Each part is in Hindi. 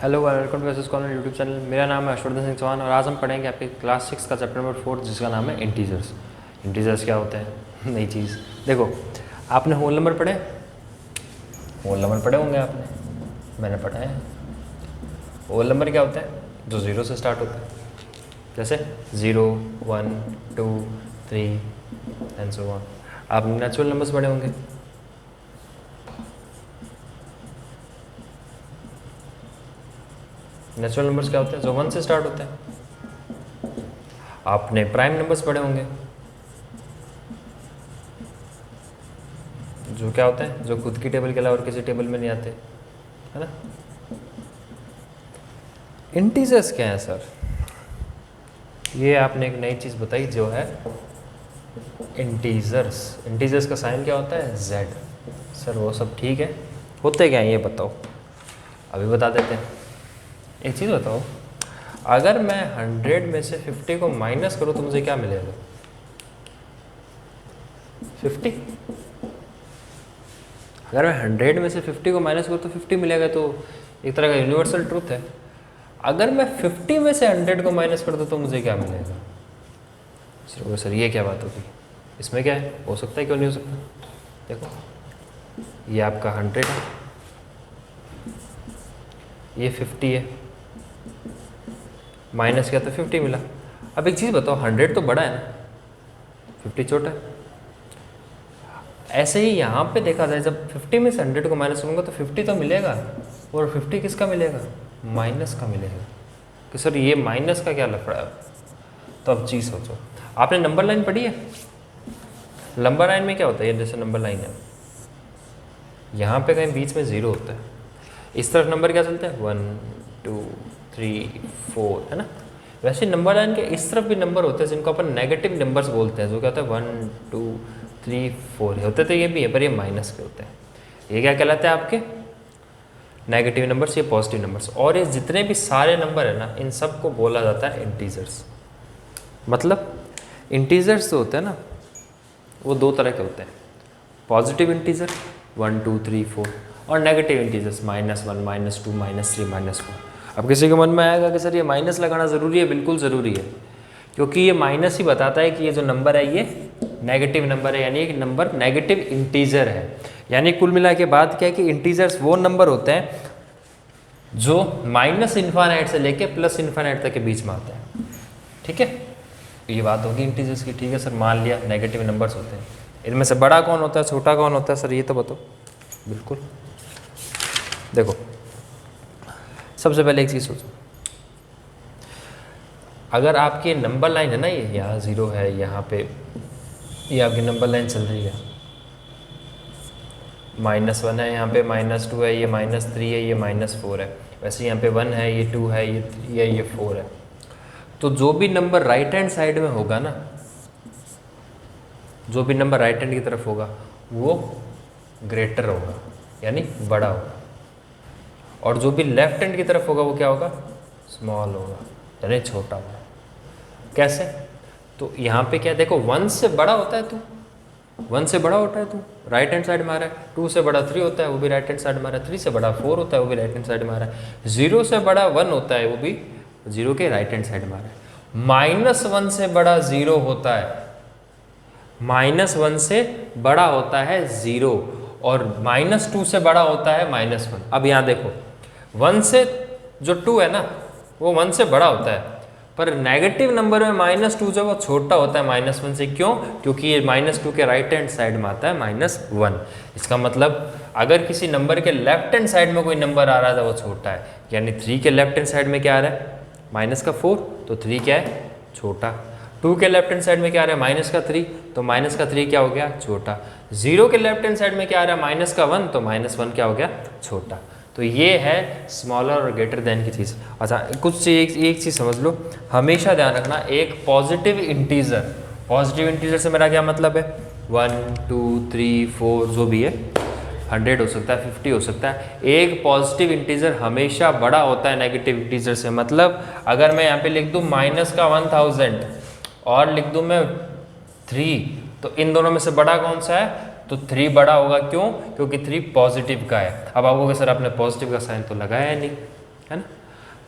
Hello welcome to Ace Corner YouTube channel. मेरा नाम है हर्षवर्धन सिंह चौहान और आज हम पढ़ेंगे आपके क्लास 6 का चैप्टर नंबर 4 जिसका नाम है इंटीजर्स। इंटीजर्स क्या होते हैं? नई चीज़। देखो, आपने होल नंबर पढ़े? होल नंबर पढ़े होंगे आपने, मैंने पढ़ा है। होल नंबर क्या होता है? जो ज़ीरो से स्टार्ट होता है, जैसे 0, 1, 2, 3 एंड सो ऑन। आपने नेचुरल नंबर्स पढ़े होंगे। नेचुरल नंबर्स क्या होते हैं? जो 1 से स्टार्ट होते हैं। आपने प्राइम नंबर्स पढ़े होंगे, जो क्या होते हैं? जो खुद की टेबल के अलावा और किसी टेबल में नहीं आते, है ना। इंटीजर्स क्या है सर? ये आपने एक नई चीज़ बताई जो है इंटीजर्स। इंटीजर्स का साइन क्या होता है? Z। सर वो सब ठीक है, होते क्या है ये बताओ। अभी बता देते हैं। एक चीज़ बताओ, अगर मैं 100 में से 50 को माइनस करूँ तो मुझे क्या मिलेगा? 50। अगर मैं 100 में से 50 को माइनस करूँ तो 50 मिलेगा, तो एक तरह का यूनिवर्सल ट्रूथ है। अगर मैं 50 में से 100 को माइनस कर दूँ तो मुझे क्या मिलेगा? सर ये क्या बात होगी? इसमें क्या है? हो सकता है, क्यों नहीं हो सकता? देखो, ये आपका 100 है, ये 50 है, माइनस किया तो 50 मिला। अब एक चीज़ बताओ, 100 तो बड़ा है ना, 50 छोटा है। ऐसे ही यहाँ पे देखा जाए, जब 50 में से 100 को माइनस करूँगा तो 50 तो मिलेगा, और 50 किसका मिलेगा? माइनस का मिलेगा। कि सर ये माइनस का क्या लफड़ा है? तो अब चीज़ सोचो, आपने नंबर लाइन पढ़ी है? नंबर लाइन में क्या होता है? ये जैसे नंबर लाइन है, यहाँ पे कहीं बीच में 0 होता है, इस तरफ नंबर क्या चलते हैं? 1, 2, 3, 4, है ना। वैसे नंबर लाइन के इस तरफ भी नंबर होते हैं जिनको अपन नेगेटिव नंबर्स बोलते हैं, जो क्या होता है 1, 2, 3, 4 होते तो ये भी है, पर ये माइनस के होते हैं। ये क्या कहलाते हैं आपके? नेगेटिव नंबर्स, ये पॉजिटिव नंबर्स। और ये जितने भी सारे नंबर है ना, इन सब को बोला जाता है इंटीजर्स। मतलब इंटीजर्स जो होते हैं ना, वो दो तरह के होते हैं। पॉजिटिव इंटीजर 1, 2, 3, 4, और नेगेटिव इंटीजर्स -1, -2, -3, -4। अब किसी के मन में आएगा कि सर ये माइनस लगाना ज़रूरी है? बिल्कुल ज़रूरी है, क्योंकि ये माइनस ही बताता है कि ये जो नंबर है ये नेगेटिव नंबर है, यानी एक नंबर नेगेटिव इंटीजर है। यानी कुल मिला के बात क्या है कि इंटीजर्स वो नंबर होते हैं जो -∞ से लेके +∞ तक के बीच में आते हैं। ठीक है, ये बात होगी इंटीजर्स की। ठीक है सर, मान लिया नेगेटिव नंबर्स होते हैं। इनमें से बड़ा कौन होता है, छोटा कौन होता है? सर ये तो बताओ। बिल्कुल, देखो, सबसे पहले एक चीज़ सोचो, अगर आपकी नंबर लाइन है ना, ये यहाँ 0 है, यहाँ पे ये आपकी नंबर लाइन चल रही है, -1 है, यहाँ पे -2 है, ये -3 है, ये -4 है, वैसे यहाँ पे 1 है, ये 2 है, ये 3 है, ये 4 है। तो जो भी नंबर राइट हैंड साइड में होगा ना, जो भी नंबर राइट हैंड की तरफ होगा वो ग्रेटर होगा, यानी बड़ा होगा। और जो भी लेफ्ट हैंड की तरफ होगा वो क्या होगा? स्मॉल होगा, यानी छोटा होगा। कैसे? तो यहाँ पे क्या देखो, 1 से बड़ा होता है तू, 1 से बड़ा होता है तू, राइट हैंड साइड में आ रहा है। 2 से बड़ा 3 होता है, वो भी राइट हैंड साइड में आ रहा है। 3 से बड़ा 4 होता है, वो भी राइट हैंड साइड में आ रहा है। 0 से बड़ा 1 होता है, वो भी 0 के राइट हैंड साइड में आ रहा है। -1 से बड़ा 0 होता है, -1 से बड़ा होता है 0, और -2 से बड़ा होता है -1। अब यहाँ देखो, 1 से जो 2 है ना, वो 1 से बड़ा होता है, पर नेगेटिव नंबर में -2 जो वो छोटा होता है -1 से। क्यों? क्योंकि ये -2 के राइट हैंड साइड में आता है -1। इसका मतलब अगर किसी नंबर के लेफ्ट हैंड साइड में कोई नंबर आ रहा था वो छोटा है, यानी 3 के लेफ्ट हैंड साइड में क्या आ रहा है? -4, तो 3 क्या है? छोटा। 2 के लेफ्ट हैंड साइड में क्या आ रहा है? -3, तो -3 क्या हो गया? छोटा। 0 के लेफ्ट हैंड साइड में क्या आ रहा है? -1, तो -1 क्या हो गया? छोटा। तो ये है स्मॉलर और ग्रेटर देन की चीज़। अच्छा, कुछ एक चीज़ समझ लो, हमेशा ध्यान रखना, एक पॉजिटिव इंटीजर, पॉजिटिव इंटीजर से मेरा क्या मतलब है? 1, 2, 3, 4 जो भी है, 100 हो सकता है, 50 हो सकता है। एक पॉजिटिव इंटीजर हमेशा बड़ा होता है नेगेटिव इंटीजर से। मतलब अगर मैं यहाँ पे लिख दूँ -1000 और लिख दूँ मैं 3, तो इन दोनों में से बड़ा कौन सा है? तो 3 बड़ा होगा। क्यों? क्योंकि 3 पॉजिटिव का है। अब आप कहोगे सर आपने पॉजिटिव का साइन तो लगाया नहीं, है ना।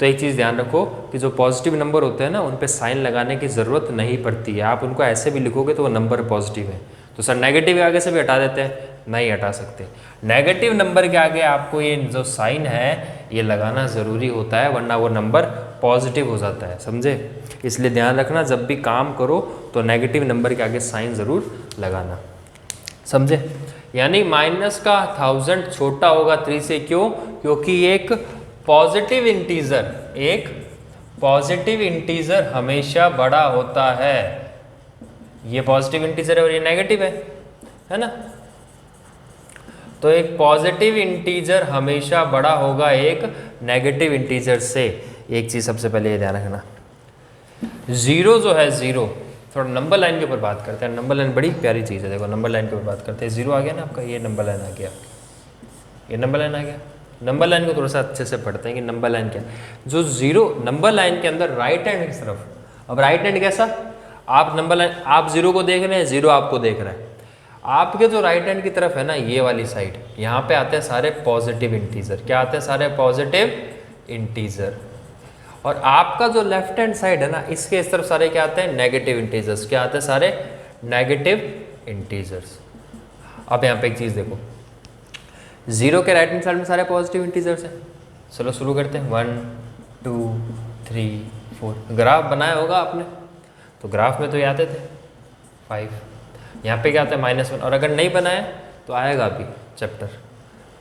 तो एक चीज़ ध्यान रखो कि जो पॉजिटिव नंबर होते हैं ना उन पे साइन लगाने की ज़रूरत नहीं पड़ती है, आप उनको ऐसे भी लिखोगे तो वो नंबर पॉजिटिव है। तो सर नेगेटिव के आगे से भी हटा देते हैं, नहीं हटा सकते। नेगेटिव नंबर के आगे आपको ये जो साइन है ये लगाना ज़रूरी होता है, वरना वो नंबर पॉजिटिव हो जाता है, समझे। इसलिए ध्यान रखना जब भी काम करो तो नेगेटिव नंबर के आगे साइन ज़रूर लगाना, समझे। यानी माइनस का 1000 छोटा होगा 3 से, क्यों? क्योंकि एक पॉजिटिव इंटीजर हमेशा बड़ा होता है। ये पॉजिटिव इंटीजर है और ये नेगेटिव है ना। तो एक पॉजिटिव इंटीजर हमेशा बड़ा होगा एक नेगेटिव इंटीजर से। एक चीज सबसे पहले ये ध्यान रखना, जीरो जो है, जीरो, थोड़ा नंबर लाइन के ऊपर बात करते हैं। नंबर लाइन बड़ी प्यारी चीज़ है, देखो नंबर लाइन के ऊपर बात करते हैं। जीरो आ गया ना आपका, ये नंबर लाइन आ गया, ये नंबर लाइन आ गया। नंबर लाइन को थोड़ा सा अच्छे से पढ़ते हैं कि नंबर लाइन क्या है। जो जीरो नंबर लाइन के अंदर राइट हैंड की तरफ, अब राइट हैंड कैसा, आप नंबर लाइन, आप जीरो को देख रहे हैं, जीरो आपको देख रहा है, आपके जो राइट हैंड की तरफ है ना ये वाली साइड, यहाँ पे आते हैं सारे पॉजिटिव इंटीजर। क्या आते हैं? सारे पॉजिटिव इंटीजर। और आपका जो लेफ्ट हैंड साइड है ना, इसके इस तरफ सारे क्या आते हैं? Negative integers. क्या आते हैं? सारे नेगेटिव इंटीजर्स। अब यहाँ पे एक चीज़ देखो, जीरो के राइट हैंड साइड में सारे पॉजिटिव इंटीजर्स हैं। चलो शुरू करते हैं। 1 2 3 4। ग्राफ बनाया होगा आपने, तो ग्राफ में तो ये आते थे 5। यहाँ पे क्या आता है? -1। और अगर नहीं बनाया तो आएगा अभी चैप्टर,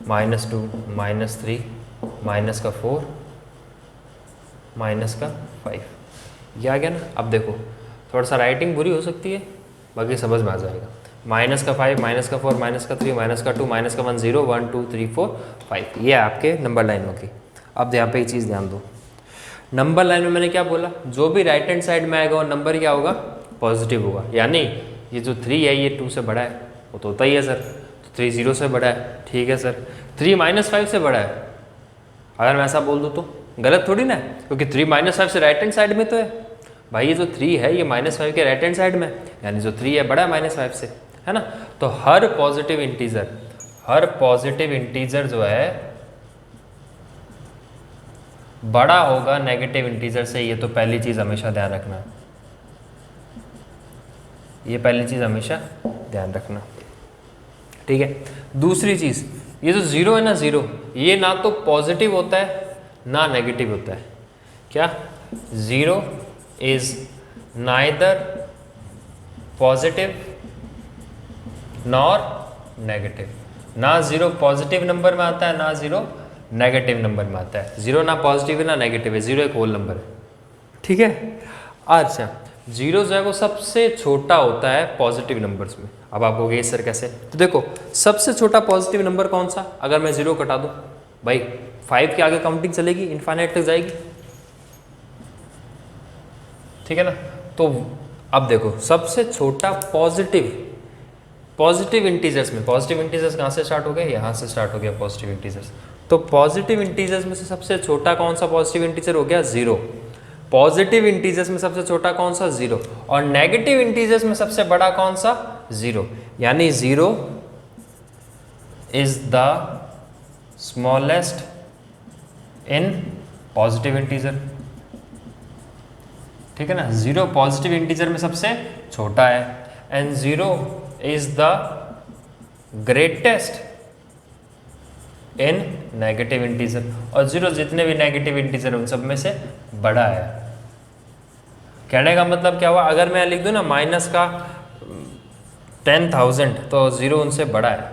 -2 -3 -4 -5। ये आ गया ना। अब देखो थोड़ा सा राइटिंग बुरी हो सकती है, बाकी समझ में आ जाएगा। -5 -4 -3 -2 -1 0 1 2 3 4 5, ये आपके नंबर लाइन होगी। अब यहाँ पे एक चीज़ ध्यान दो, नंबर लाइन में मैंने क्या बोला? जो भी राइट हैंड साइड में आएगा वो नंबर क्या होगा? पॉजिटिव होगा। यानी ये जो 3 है ये 2 से बड़ा है, वो तो होता ही है सर। तो 3 0 से बड़ा है, ठीक है सर। 3 -5 से बड़ा है, अगर मैं ऐसा बोल दूँ तो गलत थोड़ी ना है, क्योंकि 3 -5 से राइट हैंड साइड में तो है भाई। ये जो 3 है ये -5 के राइट हैंड साइड में, यानी जो 3 है बड़ा है -5 से, है ना। तो हर पॉजिटिव इंटीजर जो है बड़ा होगा नेगेटिव इंटीजर से। ये तो पहली चीज़ हमेशा ध्यान रखना, ये पहली चीज़ हमेशा ध्यान रखना, ठीक है। दूसरी चीज़, ये जो जीरो है ना, जीरो ये ना तो पॉजिटिव होता है ना नेगेटिव होता है। क्या? Zero is neither positive nor negative. ना जीरो पॉजिटिव नंबर में आता है, ना जीरो नेगेटिव नंबर में आता है। जीरो ना पॉजिटिव है ना नेगेटिव है, जीरो एक होल नंबर है, ठीक है। अच्छा, जीरो जो है वो सबसे छोटा होता है पॉजिटिव नंबर्स में। अब आपको कहोगे सर कैसे? तो देखो सबसे छोटा पॉजिटिव नंबर कौन सा? अगर मैं जीरो कटा दूं भाई, 5 के आगे काउंटिंग चलेगी, इनफाइनाइट तक जाएगी, ठीक है ना। तो अब देखो सबसे छोटा पॉजिटिव इंटीजर्स में, पॉजिटिव इंटीजर्स कहाँ से स्टार्ट हो गए? यहाँ से स्टार्ट हो गया पॉजिटिव इंटीजर्स। तो पॉजिटिव इंटीजर्स में से सबसे छोटा कौन सा पॉजिटिव इंटीजर हो गया? जीरो। पॉजिटिव इंटीजर्स में सबसे छोटा कौन सा? जीरो। और नेगेटिव इंटीजर्स में सबसे बड़ा कौन सा? जीरो। यानी zero is the smallest in positive integer, ठीक है ना। जीरो पॉजिटिव इंटीजर में सबसे छोटा है, and zero is the greatest in negative integer. और जीरो जितने भी नेगेटिव इंटीजर उन सब में से बड़ा है। कहने का मतलब क्या हुआ? अगर मैं लिख दूं ना माइनस का 10,000 तो जीरो उनसे बड़ा है,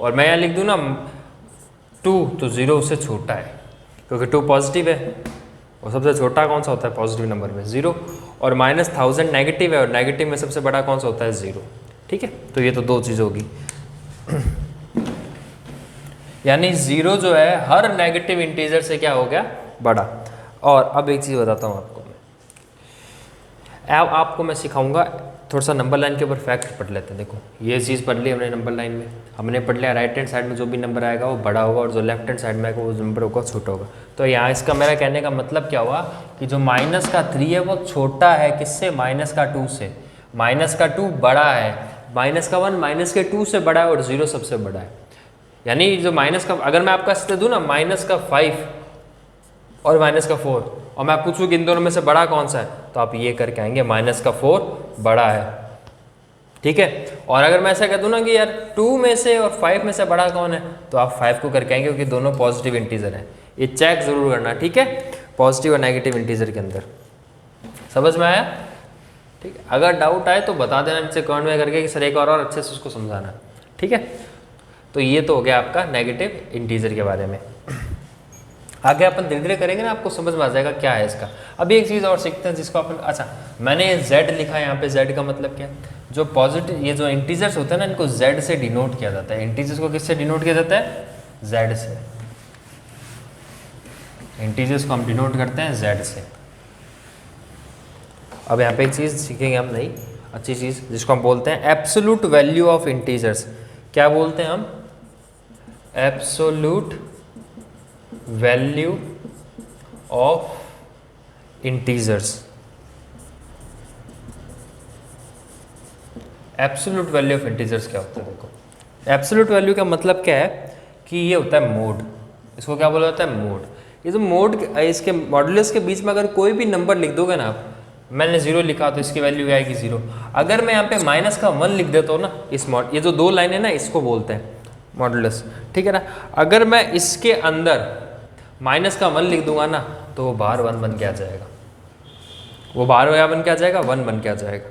और मैं यहाँ लिख दूं ना 2 तो जीरो उससे छोटा है, क्योंकि 2 पॉजिटिव है। और सबसे छोटा कौन सा होता है पॉजिटिव नंबर में? जीरो। और -1000 नेगेटिव है, और नेगेटिव में सबसे बड़ा कौन सा होता है? जीरो, ठीक है। तो ये तो दो चीज़ होगी। यानी जीरो जो है हर नेगेटिव इंटीजर से क्या हो गया? बड़ा। और अब एक चीज़ बताता हूँ आपको मैं, अब आपको मैं सिखाऊंगा थोड़ा सा नंबर लाइन के ऊपर फैक्ट पढ़ लेते हैं। देखो ये चीज़ पढ़ ली हमने नंबर लाइन में, हमने पढ़ लिया राइट हैंड साइड में जो भी नंबर आएगा वो बड़ा होगा, और जो लेफ्ट हैंड साइड में आएगा वो नंबर होगा छोटा होगा। तो यहाँ इसका मेरा कहने का मतलब क्या हुआ कि जो -3 है वो छोटा है किससे? -2 से। -2 बड़ा है, -1 -2 से बड़ा है, और जीरो सबसे बड़ा है। यानी जो माइनस का, अगर मैं आपका दे दूँ ना -5 और माइनस का 4, और मैं पूछूँ कि इन दोनों में से बड़ा कौन सा है, तो आप ये करके आएंगे माइनस का 4 बड़ा है, ठीक है। और अगर मैं ऐसा कह दूँ ना कि यार 2 में से और 5 में से बड़ा कौन है, तो आप 5 को करके आएंगे, क्योंकि दोनों पॉजिटिव इंटीजर हैं। ये चेक जरूर करना, ठीक है, पॉजिटिव और नेगेटिव इंटीजर के अंदर। समझ में आया? ठीक है, अगर डाउट आए तो बता देना नीचे कमेंट में करके कि सर एक और अच्छे से उसको समझाना, ठीक है। तो ये तो हो गया आपका नेगेटिव इंटीजर के बारे में। आगे अपन धीरे धीरे करेंगे ना, आपको समझ में आ जाएगा क्या है इसका। अभी एक चीज़ और सीखते हैं जिसको अपन, अच्छा मैंने ये z लिखा है यहाँ पे, z का मतलब क्या है, जो पॉजिटिव ये जो इंटीजर्स होते हैं ना, इनको z से डिनोट किया जाता है। इंटीजर्स को किससे डिनोट किया जाता है? z से। इंटीजर्स को हम डिनोट करते हैं z से। अब यहाँ पे एक चीज़ सीखेंगे हम नई अच्छी चीज़, जिसको हम बोलते हैं एब्सोल्यूट वैल्यू ऑफ इंटीजर्स। क्या बोलते हैं हम? Absolute value of integers. Absolute value of integers क्या होता है? देखो, एब्सोल्यूट वैल्यू का मतलब क्या है कि ये होता है मोड। इसको क्या बोला जाता है? मोड। ये जो मोड, इसके मॉडुलस के बीच में अगर कोई भी नंबर लिख दोगे ना आप, मैंने 0 लिखा तो इसकी वैल्यू आएगी 0। अगर मैं यहाँ पे माइनस का 1 लिख देता हूँ ना, इस ये जो 2 लाइन है ना, इसको बोलते हैं मॉडुलस, ठीक है ना। अगर मैं इसके अंदर माइनस का 1 लिख दूंगा ना, तो वो बाहर 1 बन के आ जाएगा, वो बाहर क्या बन के आ जाएगा? 1 बन के आ जाएगा,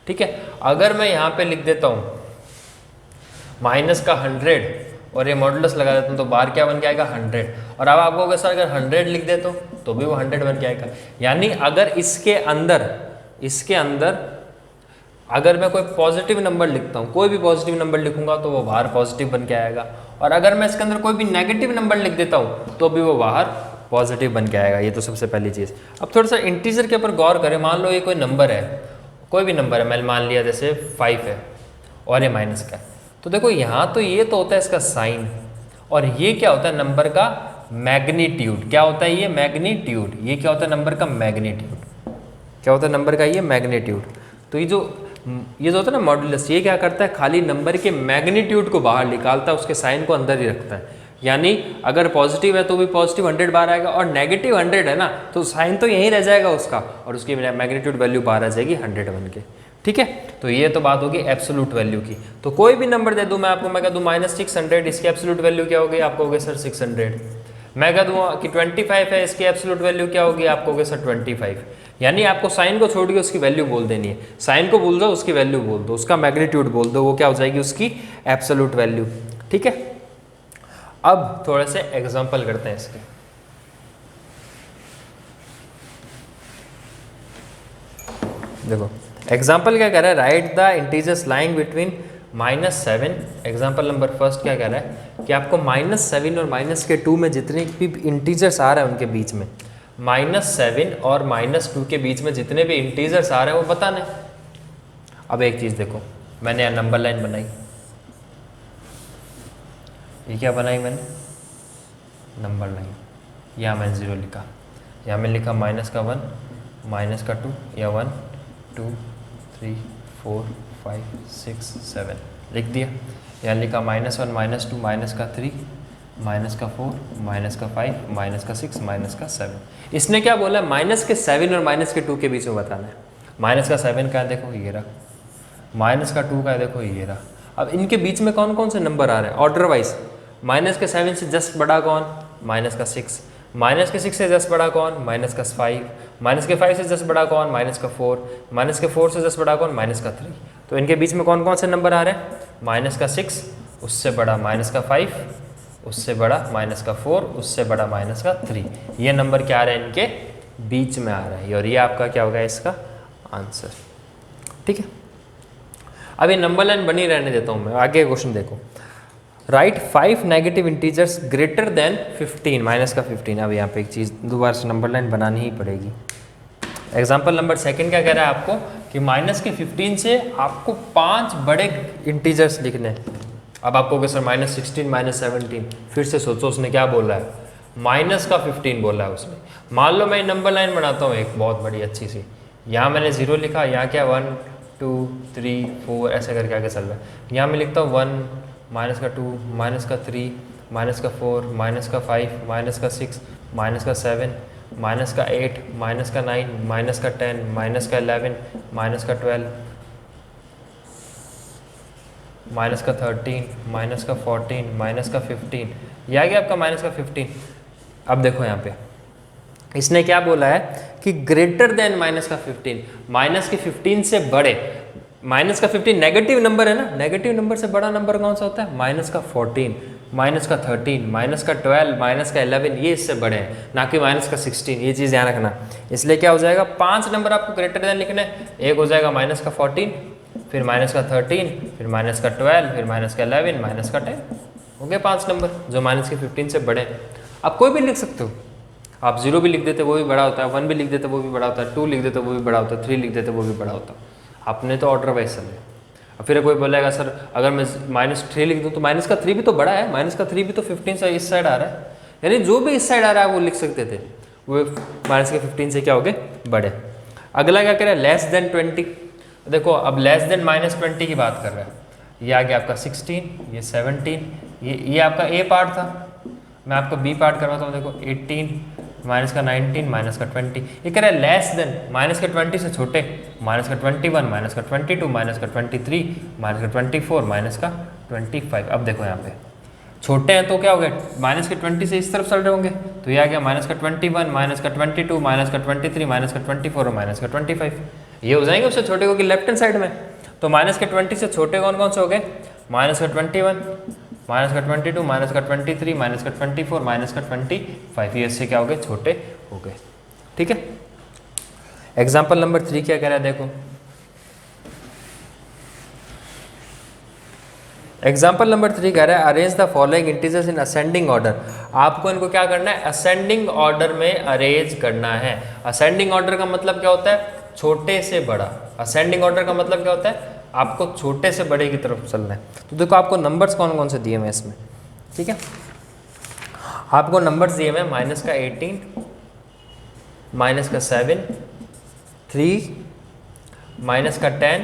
ठीक है। अगर मैं यहाँ पे लिख देता हूँ माइनस का 100 और ये मॉडुलस लगा देता हूँ, तो बाहर क्या बन के आएगा? 100। और अब आपको अगर सर अगर 100 लिख देता हूँ तो भी वो 100 बन के आएगा। यानी अगर इसके अंदर अगर मैं कोई पॉजिटिव नंबर लिखता हूँ, कोई भी पॉजिटिव नंबर लिखूंगा तो वो बाहर पॉजिटिव बन के आएगा, और अगर मैं इसके अंदर कोई भी नेगेटिव नंबर लिख देता हूँ तो भी वो बाहर पॉजिटिव बन के आएगा। ये तो सबसे पहली चीज़। अब थोड़ा सा इंटीजर के ऊपर गौर करें। मान लो ये कोई नंबर है, कोई भी नंबर है, मैं मान लिया जैसे 5 है और ये माइनस का है, तो देखो यहाँ तो ये तो होता है इसका साइन, और ये क्या होता है? नंबर का मैग्नीट्यूड। क्या होता है ये? मैग्नीट्यूड। ये क्या होता है? नंबर का मैग्नीट्यूड। क्या होता है नंबर का? ये मैग्नीट्यूड। तो ये जो होता है ना मॉडुलस, ये क्या करता है? खाली नंबर के मैग्नीट्यूड को बाहर निकालता है, उसके साइन को अंदर ही रखता है। यानी अगर पॉजिटिव है तो भी पॉजिटिव 100 बाहर आएगा, और नेगेटिव 100 है ना, तो साइन तो यहीं रह जाएगा उसका, और उसकी मैग्नीट्यूड वैल्यू बाहर आ जाएगी 100 बन के, ठीक है। तो ये तो बात होगी एब्सोल्यूट वैल्यू की। तो कोई भी नंबर दे दूं मैं आपको, मैं कह दूं -600, इसकी एब्सोल्यूट वैल्यू क्या होगी? आपको होगी सर 600। मैं कह दूँ कि 25 है, इसकी एब्सोल्यूट वैल्यू क्या होगी? आपको होगी सर 25। यानी आपको साइन को छोड़ के उसकी वैल्यू बोल देनी है। साइन को भूल दो, उसकी वैल्यू बोल दो, उसका मैग्नीट्यूड बोल दो, वो क्या हो जाएगी? उसकी एब्सोल्यूट वैल्यू, ठीक है। अब थोड़े से एग्जाम्पल करते हैं इसके। देखो एग्जाम्पल क्या कह रहा है? Right the integers lying between -7। Example number first क्या कह रहा है कि आपको -7 और -2 में जितने भी इंटीजर्स आ रहे हैं उनके बीच में, -7 और -2 के बीच में जितने भी इंटीजर्स आ रहे हैं वो बताने। अब एक चीज़ देखो, मैंने यहाँ नंबर लाइन बनाई, ये क्या बनाई मैंने? Number line. यहाँ मैंने 0 लिखा, यहाँ मैंने लिखा -1, -2, या 1 2 3 4 5 6 7 लिख दिया। यहाँ लिखा -1 -2 -3 -4 -5 -6 इसने क्या बोला? -7 और -2 के बीच में बताना है। -7 का है देखो ये रहा, -2 का है देखो ये रहा। अब इनके बीच में कौन कौन से नंबर आ रहे हैं ऑर्डर वाइज? -7 से जस्ट बड़ा कौन? -6। -6 से जस्ट बड़ा कौन? -5। -5 से जस्ट बड़ा कौन? -4। -4 से जस्ट बड़ा कौन? -3। तो इनके बीच में कौन कौन से नंबर आ रहे हैं? -6 उससे बड़ा, -5 उससे बड़ा, -4 उससे बड़ा, -3। ये नंबर क्या आ रहे हैं? इनके बीच में आ रहा है, और ये आपका क्या होगा इसका आंसर, ठीक है। अब ये नंबर लाइन बनी रहने देता हूँ मैं, आगे क्वेश्चन देखो। Right 5 negative integers greater than 15, -15। अब यहाँ पे एक चीज़ दोबारा से नंबर लाइन बनानी ही पड़ेगी। एग्जाम्पल नंबर सेकंड क्या कह रहा है आपको कि -15 से आपको 5 बड़े इंटीजर्स लिखने हैं। अब आपको क्या सर -16 -17, फिर से सोचो उसने क्या बोला है? -15 बोला है उसने। मान लो मैं नंबर लाइन बनाता हूँ एक बहुत बड़ी अच्छी सी, यहाँ मैंने 0 लिखा, यहाँ क्या 1 2 3 4 ऐसे करके आगे चल रहा है। यहाँ मैं लिखता हूँ 1 -2 -3 -4 -5 -6 -7 माइनस का 8, माइनस का 9, माइनस का 10, माइनस का 11, माइनस का 12, माइनस का 13, माइनस का 14, माइनस का 15, ये आ गया आपका माइनस का 15। अब देखो यहाँ पे इसने क्या बोला है कि ग्रेटर देन माइनस का 15, माइनस के 15 से बड़े। माइनस का 15 नेगेटिव नंबर है ना, नेगेटिव नंबर से बड़ा नंबर कौन सा होता है? माइनस का 14, माइनस का 13, माइनस का 12, माइनस का 11, ये इससे बड़े हैं, ना कि माइनस का 16। ये चीज़ ध्यान रखना। इसलिए क्या हो जाएगा, 5 नंबर आपको ग्रेटर देन लिखने हैं। एक हो जाएगा माइनस का 14, फिर माइनस का 13, फिर माइनस का 12, फिर माइनस का 11, माइनस का 10। हो गए 5 नंबर जो माइनस के 15 से बड़े हैं। आप कोई भी लिख सकते हो, आप 0 भी लिख देते वो भी बड़ा होता है, 1 भी लिख देते वो भी बड़ा होता है, 2 लिख देते वो भी बड़ा होता है, 3 लिख देते वो भी बड़ा होता है। आपने तो ऑर्डर वाइज चले। अब फिर कोई बोलेगा सर अगर मैं -3 लिख दूँ तो माइनस का 3 भी तो बड़ा है, माइनस का 3 भी तो 15 से इस साइड आ रहा है, यानी जो भी इस साइड आ रहा है वो लिख सकते थे, वो माइनस के 15 से क्या हो गए, बड़े। अगला क्या कह रहा है, लेस देन 20। देखो अब लेस देन -20 की बात कर रहा है। ये आ गया आपका 16, ये 17, ये आपका ए पार्ट था। मैं आपको बी पार्ट करवाता हूँ। देखो 18, माइनस का 19, माइनस का 20। ये कह रहा है लेस देन, माइनस के 20 से छोटे, माइनस का 21, माइनस का 22, माइनस का 23, माइनस का 24, माइनस का 25। अब देखो यहाँ पे छोटे हैं तो क्या हो गया, माइनस के 20 से इस तरफ चल रहे होंगे, तो ये आ गया माइनस का 21, माइनस का 22, माइनस का 23, माइनस का 24 और माइनस का 25। ये हो जाएंगे उससे छोटे को कि लेफ्ट हैंड साइड में। तो माइनस के 20 से छोटे कौन कौन से हो गए, माइनस का 21, माइनस का 22, माइनस का 23, माइनस का 24, माइनस का 25। ये इससे क्या हो गए, छोटे हो गए। ठीक है। एग्जाम्पल नंबर 3 क्या कह रहा है, देखो एग्जाम्पल नंबर 3 कह रहा है arrange the following integers in ascending order. आपको इनको क्या करना है, असेंडिंग ऑर्डर में अरेंज करना है। असेंडिंग ऑर्डर का मतलब क्या होता है, छोटे से बड़ा। असेंडिंग ऑर्डर का मतलब क्या होता है, आपको छोटे से बड़े की तरफ चलना है। तो देखो आपको नंबर्स कौन कौन से दिए हुए इसमें, ठीक है। आपको नंबर्स दिए हुए माइनस का 18, माइनस का 7, 3, माइनस का 10,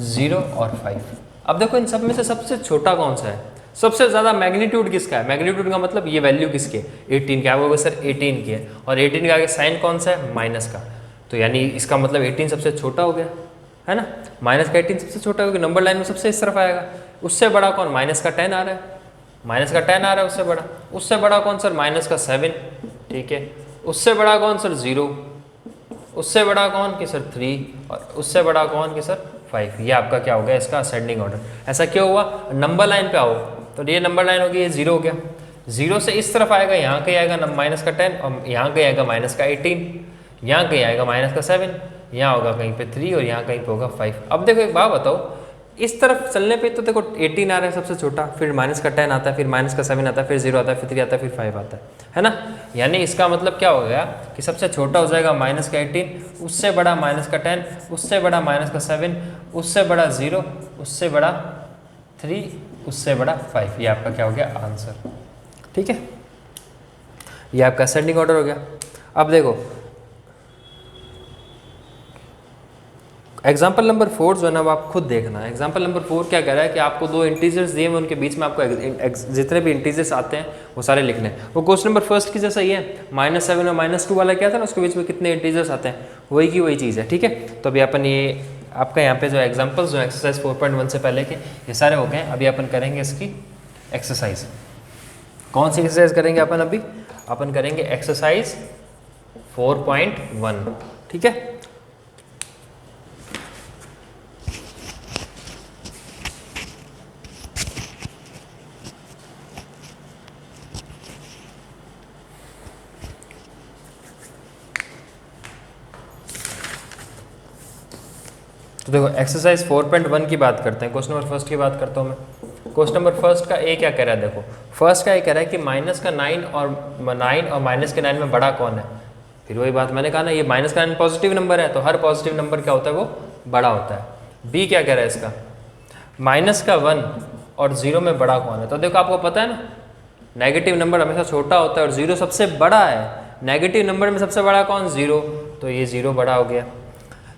0 और 5। अब देखो इन सब में से सबसे छोटा कौन सा है, सबसे ज़्यादा मैग्नीट्यूड किसका है। मैग्नीट्यूड का मतलब ये वैल्यू किसकी है, 18 की। आपको सर 18 की है, और 18 के आगे साइन कौन सा है, माइनस का। तो यानी इसका मतलब 18 सबसे छोटा हो गया, है ना। माइनस का 18 सबसे छोटा, क्योंकि नंबर लाइन में सबसे इस तरफ आएगा। उससे बड़ा कौन, माइनस का 10 आ रहा है, माइनस का 10 आ रहा है उससे बड़ा। उससे बड़ा कौन सर, माइनस का 7, ठीक है। उससे बड़ा कौन सर, 0। उससे बड़ा कौन कि सर 3, और उससे बड़ा कौन कि सर 5। ये आपका क्या हो गया, इसका असेंडिंग ऑर्डर। ऐसा क्यों हुआ, नंबर लाइन पे आओ तो ये नंबर लाइन होगी, ये 0 हो गया। 0 से इस तरफ आएगा, यहाँ कहीं आएगा माइनस का 10, और यहाँ कहीं आएगा माइनस का 18, यहाँ कहीं आएगा माइनस का 7, यहाँ होगा कहीं पे 3, और यहाँ कहीं पे होगा 5। अब देखो एक बात बताओ, इस तरफ चलने पे तो देखो 18 आ रहा है सबसे छोटा, फिर माइनस का 10 आता है, फिर माइनस का 7 आता है, फिर 0 आता है, फिर 3 आता है, फिर 5 आता है ना। यानी इसका मतलब क्या हो गया कि सबसे छोटा हो जाएगा माइनस का 18, उससे बड़ा माइनस का 10, उससे बड़ा माइनस का 7, उससे बड़ा 0, उससे बड़ा 3, उससे बड़ा 5। ये आपका क्या हो गया, आंसर। ठीक है, ये आपका असेंडिंग ऑर्डर हो गया। अब देखो एग्जाम्पल नंबर 4 जो है ना, आप खुद देखना। एग्जाम्पल नंबर 4 क्या कह रहा है कि आपको 2 इंटीजर्स दिए हैं, उनके बीच में आपको जितने भी इंटीजर्स आते हैं वो सारे लिखने हैं। वो क्वेश्चन नंबर फर्स्ट की जैसा ही है, -7 और -2 वाला क्या था ना, उसके बीच में कितने इंटीजर्स आते हैं, वही की वही चीज़ है। ठीक है, तो अभी अपन ये आपका यहाँ पे जो एग्जाम्पल्स जो एक्सरसाइज 4.1 से पहले के ये सारे हो गए। अभी अपन करेंगे इसकी एक्सरसाइज। कौन सी एक्सरसाइज करेंगे अपन, अभी अपन करेंगे एक्सरसाइज 4.1। ठीक है, तो देखो एक्सरसाइज 4.1 की बात करते हैं। क्वेश्चन नंबर फर्स्ट की बात करता हूँ मैं। क्वेश्चन नंबर फर्स्ट का ए क्या कह रहा है, देखो फर्स्ट का ए कह रहा है कि माइनस का 9 और माइनस के 9 में बड़ा कौन है। फिर वही बात मैंने कहा ना, ये माइनस का 9 पॉजिटिव नंबर है, तो हर पॉजिटिव नंबर क्या होता है, वो बड़ा होता है। बी क्या कह रहा है इसका, माइनस का 1 और 0 में बड़ा कौन है। तो देखो आपको पता है ना, नेगेटिव नंबर हमेशा छोटा होता है और 0 सबसे बड़ा है। नेगेटिव नंबर में सबसे बड़ा कौन, 0, तो ये 0 बड़ा हो गया।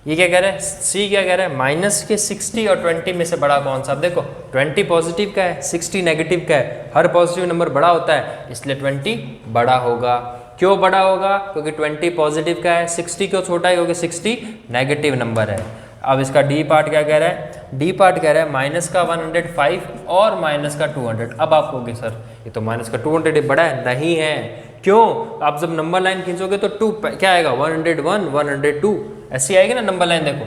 ये क्या कह रहा है, सी क्या कह रहा है, माइनस के 60 और 20 में से बड़ा कौन सा। अब देखो 20 पॉजिटिव का है, 60 नेगेटिव का है, हर पॉजिटिव नंबर बड़ा होता है, इसलिए 20 बड़ा होगा। क्यों बड़ा होगा? क्योंकि 20 पॉजिटिव का है, 60 क्यों छोटा है? क्योंकि 60 नेगेटिव नंबर है। अब इसका डी पार्ट क्या कह रहा है? डी पार्ट कह रहा है माइनस का 105 और माइनस का 200। अब आप कहोगे सर ये तो माइनस का 200 बड़ा है, नहीं है। क्यों? आप जब नंबर लाइन खींचोगे तो 2 क्या आएगा? 101, 102 ऐसी आएगी ना नंबर लाइन। देखो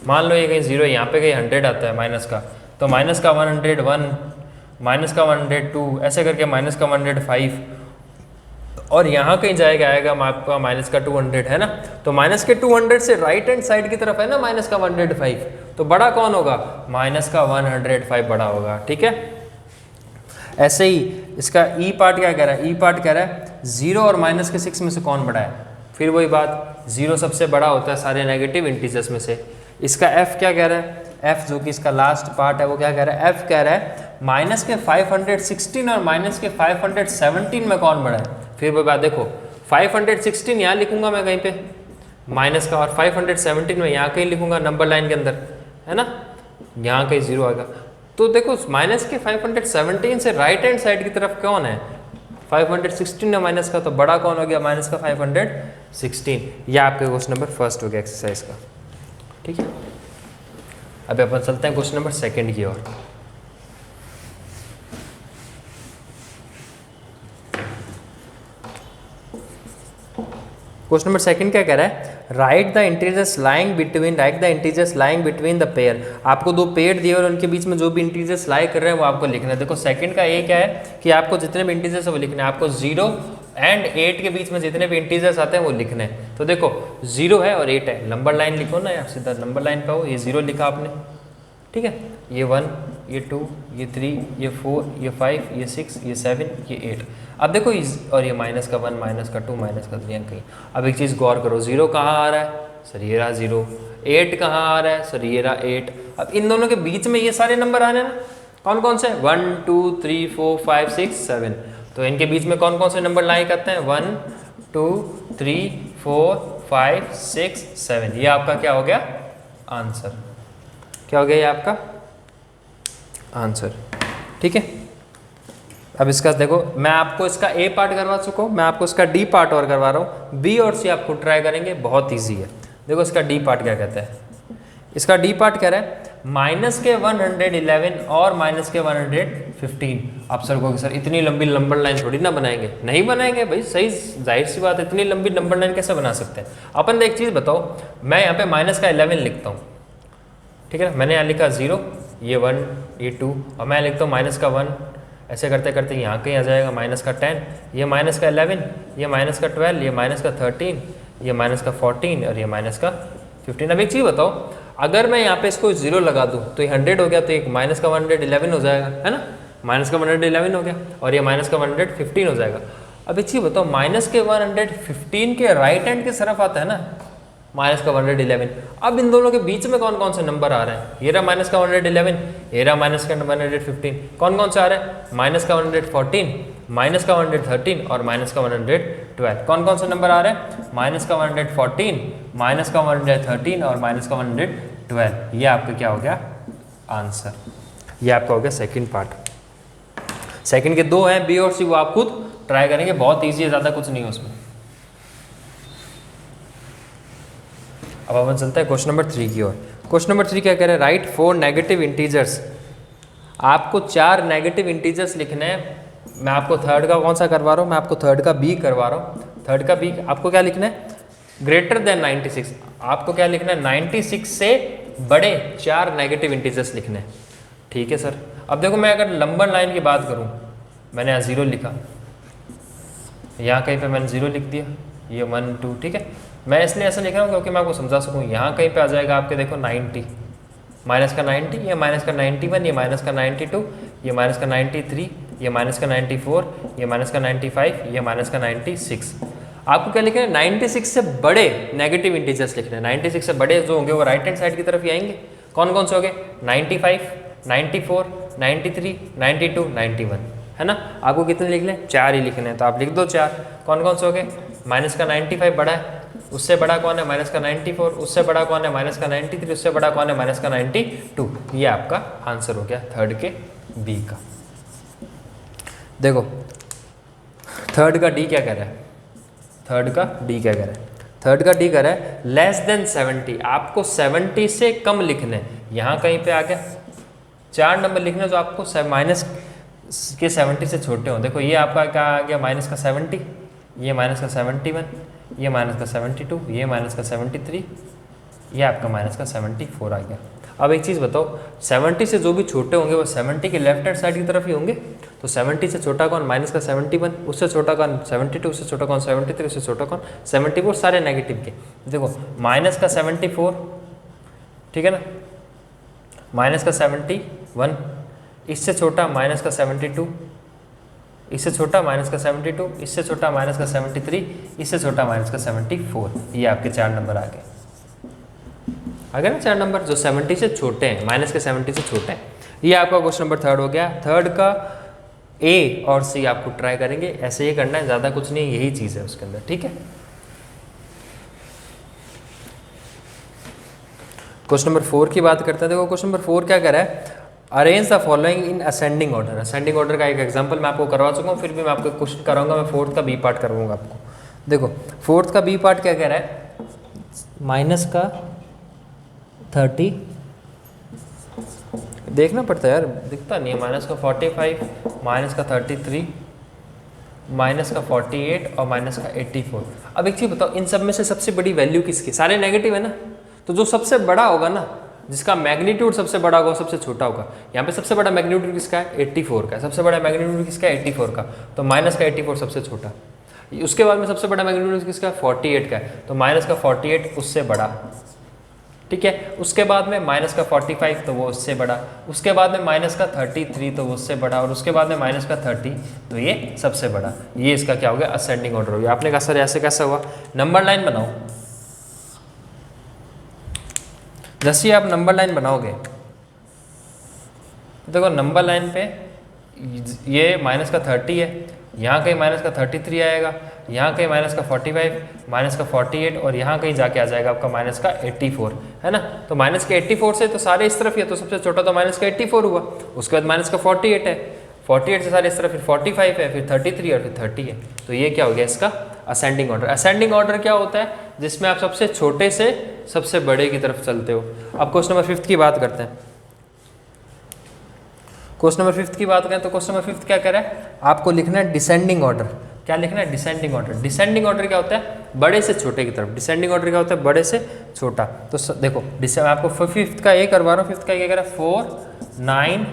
मान लो ये कहीं 0 यहाँ पे कहीं 100 आता है माइनस का, तो माइनस का 101, माइनस का 102 ऐसे करके माइनस का 105 और यहाँ कहीं जाएगा आएगा आपका माइनस का 200 है ना। तो माइनस के 200 से राइट हैंड साइड की तरफ है ना माइनस का 105, तो बड़ा कौन होगा? माइनस का 105 बड़ा होगा। ठीक है, ऐसे ही इसका ई पार्ट क्या कह रहा है? ई पार्ट कह रहा है 0 और माइनस के 6 में से कौन बड़ा है? फिर वही बात, 0 सबसे बड़ा होता है सारे नेगेटिव इंटीजर्स में से। इसका एफ क्या कह रहा है? एफ जो कि इसका लास्ट पार्ट है वो क्या कह रहा है? एफ कह रहा है माइनस के 516 और माइनस के 517 में कौन बड़ा है? फिर वो बात देखो, 516 यहाँ लिखूंगा मैं कहीं पे माइनस का, और 517 में यहाँ कहीं लिखूंगा नंबर लाइन के अंदर, है ना, यहाँ कहीं 0 आएगा। तो देखो माइनस के 517 से राइट हैंड साइड की तरफ कौन है? 516 है माइनस का, तो बड़ा कौन हो गया? माइनस का 516। यह आपके क्वेश्चन नंबर फर्स्ट हो गया एक्सरसाइज का। ठीक है, अभी अपन चलते हैं क्वेश्चन नंबर सेकंड की ओर। क्वेश्चन नंबर सेकंड क्या कह रहा है? Right the integers lying between the pair. आपको दो पेयर दिए और उनके बीच में जो भी इंटीजर्स लाई कर रहे हैं वो आपको लिखना है। देखो सेकंड का ये क्या है कि आपको जितने भी इंटीजर्स है वो लिखने हैं। आपको 0 एंड 8 के बीच में जितने भी इंटीजर्स आते हैं वो लिखने हैं। तो देखो 0 है और 8 है, नंबर लाइन लिखो ना यार, सीधा नंबर लाइन पे हो। ये 0 लिखा आपने, ठीक है, ये 1, ये 2, ये 3, ये 4, ये 5, ये 6, ये 7, ये 8। अब देखो और ये माइनस का 1, माइनस का 2, माइनस का 3 कहीं। अब एक चीज़ गौर करो, 0 कहाँ आ रहा है? सर ये रहा 0। 8 कहाँ आ रहा है? सर ये रहा 8। अब इन दोनों के बीच में ये सारे नंबर आ रहे हैं ना, कौन कौन से? 1, 2, 3, 4, 5, 6, 7। तो इनके बीच में कौन कौन से नंबर लाइन करते हैं? 1, 2, 3, 4, 5, 6, 7। ये आपका क्या हो गया? आंसर। क्या हो गया ये आपका? आंसर। ठीक है, अब इसका देखो मैं आपको इसका ए पार्ट करवा चुका हूँ, मैं आपको इसका डी पार्ट और करवा रहा हूँ। बी और सी आपको ट्राई करेंगे, बहुत ईजी है। देखो इसका डी पार्ट क्या कहता है? इसका डी पार्ट कह रहा है माइनस के 111 और माइनस के 115। आप सर को सर इतनी लंबी नंबर लाइन थोड़ी ना बनाएंगे, नहीं बनाएंगे भाई, सही जाहिर सी बात है, इतनी लंबी नंबर लाइन कैसे बना सकते हैं अपन? एक चीज़ बताओ, मैं यहाँ पे माइनस का 11 लिखता हूँ, ठीक है ना, मैंने यहाँ लिखा 0, ये 1, ये 2, और मैं लिखता हूँ माइनस का 1। ऐसे करते करते यहाँ कहीं आ जाएगा माइनस का 10, ये माइनस का 11, ये माइनस का 12, ये माइनस का 13, ये माइनस का 14 और ये माइनस का 15। अब एक चीज़ बताओ, अगर मैं यहाँ पे इसको 0 लगा दूँ तो ये 100 हो गया, तो एक माइनस का 111 हो जाएगा, है ना, माइनस का 111 हो गया, और ये माइनस का 115 हो जाएगा। अब एक चीज़ बताओ, माइनस के 115 के राइट हैंड की तरफ आता है ना माइनस का 111। अब इन दोनों के बीच में कौन कौन से नंबर आ रहे हैं? ये रहा माइनस का 111, ये रहा माइनस का 115। कौन कौन से आ रहे हैं? माइनस का 114, माइनस का 113 और माइनस का 112। कौन कौन से नंबर आ रहे हैं? माइनस का 114, माइनस का 113 और माइनस का 112। ये आपका क्या हो गया? आंसर। ये आपका हो गया सेकेंड पार्ट। सेकेंड के 2 हैं, बी और सी, वो आप खुद ट्राई करेंगे, बहुत ईजी है, ज़्यादा कुछ नहीं है उसमें। अब अपन चलते हैं क्वेश्चन नंबर 3 की ओर। क्वेश्चन नंबर 3 क्या कह रहे हैं? Right 4 negative integers. आपको 4 नेगेटिव इंटीजर्स लिखने हैं। मैं आपको थर्ड का कौन सा करवा रहा हूँ? मैं आपको थर्ड का बी करवा रहा हूँ। थर्ड का बी आपको क्या लिखना है? Greater than 96। आपको क्या लिखना है? 96 से बड़े 4 नेगेटिव इंटीजर्स लिखने हैं। ठीक है सर। अब देखो मैं अगर नंबर लाइन की बात करूँ, मैंने यहाँ 0 लिखा, यहाँ कहीं पे मैंने 0 लिख दिया, ये 1 2, ठीक है। मैं इसलिए ऐसा लिख रहा हूँ क्योंकि मैं आपको समझा सकूँ। यहाँ कहीं पे आ जाएगा आपके, देखो 90, माइनस का 90, ये माइनस का 91, ये माइनस का 92, ये माइनस का 93, ये माइनस का 94, ये माइनस का 95, ये माइनस का 96। आपको क्या लिखना है? 96 से बड़े नेगेटिव इंटीजर्स लिखने हैं। 96 से बड़े जो होंगे वो राइट हैंड साइड की तरफ ही आएंगे। कौन कौन से हो गए? 95, 94, 93, 92, 91, है ना। आपको कितने लिख लें? 4 ही लिखने हैं, तो आप लिख दो 4। कौन कौन से हो गए? माइनस का 95 बड़ा है, उससे बड़ा कौन है? माइनस का 94, उससे बड़ा कौन है? माइनस का 93, उससे बड़ा कौन है? माइनस का 92। ये आपका आंसर हो गया थर्ड के बी का। देखो थर्ड का डी क्या कह रहा है, थर्ड का डी क्या कह रहा है, थर्ड का डी कह रहा है लेस देन 70, आपको 70 से कम लिखने, यहाँ कहीं पे आ गया 4 नंबर लिखने जो आपको माइनस के 70 से छोटे हों। देखो ये आपका क्या आ गया, माइनस का 70, ये माइनस का 71, ये माइनस का 72, ये माइनस का 73, ये आपका माइनस का 74 आ गया। अब एक चीज़ बताओ, 70 से जो भी छोटे होंगे वो 70 के लेफ्ट हैंड साइड की तरफ ही होंगे। तो 70 से छोटा कौन, माइनस का 71, उससे छोटा कौन 72, उससे छोटा कौन 73, उससे छोटा कौन 74, सारे नेगेटिव के। देखो माइनस का 74, ठीक है ना, माइनस का 71, इससे छोटा माइनस का 72, इससे छोटा माइनस का 72, इससे छोटा माइनस का 73, इससे छोटा माइनस का 74। ये आपके 4 नंबर आ गए, आ गया ना 4 नंबर जो 70 से छोटे हैं, माइनस के 70 से छोटे हैं। ये आपका क्वेश्चन नंबर 3 हो गया। थर्ड का ए और सी आपको ट्राई करेंगे, ऐसे ही करना है, ज़्यादा कुछ नहीं, यही चीज़ है उसके अंदर, ठीक है। क्वेश्चन नंबर 4 की बात करते हैं। देखो क्वेश्चन नंबर 4 क्या कह रहा है, arrange the following in ascending order. Ascending order का एक एग्जांपल मैं आपको करवा चुका हूँ, फिर भी मैं आपको क्वेश्चन कराऊंगा, मैं 4th का बी पार्ट करवाऊंगा आपको। देखो 4th का बी पार्ट क्या कह रहा है, माइनस का 30, देखना पड़ता है यार, दिखता नहीं है, माइनस का 45, माइनस का 33, माइनस का 48 और माइनस का 84। अब एक चीज़ बताओ, इन सब में से सबसे बड़ी वैल्यू किसकी, सारे नेगेटिव है ना, तो जो सबसे बड़ा होगा ना, जिसका मैग्नीट्यूड सबसे बड़ा होगा सबसे छोटा होगा। यहाँ पे सबसे बड़ा मैग्नीट्यूड किसका है, 84 का, सबसे बड़ा मैग्नीट्यूड किसका है 84 का, तो माइनस का 84 सबसे छोटा। उसके बाद में सबसे बड़ा मैग्नीट्यूड किसका है 48 का है, तो माइनस का 48 उससे बड़ा, ठीक है। उसके बाद में माइनस का 45 तो वो उससे बड़ा, उसके बाद में माइनस का 33 तो वो उससे बड़ा, और उसके बाद में माइनस का 30 तो ये सबसे बड़ा। ये इसका क्या हो गया, असेंडिंग ऑर्डर हो गया। आपने कहा सर ऐसे कैसा हुआ, नंबर लाइन बनाओ। जैसे आप नंबर लाइन बनाओगे, देखो नंबर लाइन पे ये माइनस का 30 है, यहाँ कहीं माइनस का 33 आएगा, यहाँ कहीं माइनस का 45, माइनस का 48 और यहाँ कहीं जाके आ जाएगा आपका माइनस का 84, है ना। तो माइनस के 84 से तो सारे इस तरफ ही है, तो सबसे छोटा तो माइनस का 84 हुआ। उसके बाद माइनस का 48 है, 48 से सारे इस तरफ, फिर 45 है, फिर 33 और फिर 30 है। तो ये क्या हो गया इसका असेंडिंग ऑर्डर। असेंडिंग ऑर्डर क्या होता है, जिसमें आप सबसे छोटे से सबसे बड़े की तरफ चलते हो। अब क्वेश्चन नंबर 5 की बात करते हैं। क्वेश्चन नंबर 5 की बात करें तो क्वेश्चन नंबर 5 क्या कह रहा है, आपको लिखना है डिसेंडिंग ऑर्डर। क्या लिखना है, डिसेंडिंग ऑर्डर। डिसेंडिंग ऑर्डर क्या होता है, बड़े से छोटे की तरफ। डिसेंडिंग ऑर्डर क्या होता है, बड़े से छोटा। तो देखो मैं आपको 5th का ए करवा रहा हूँ। 5th का क्या कह रहा है, 4 9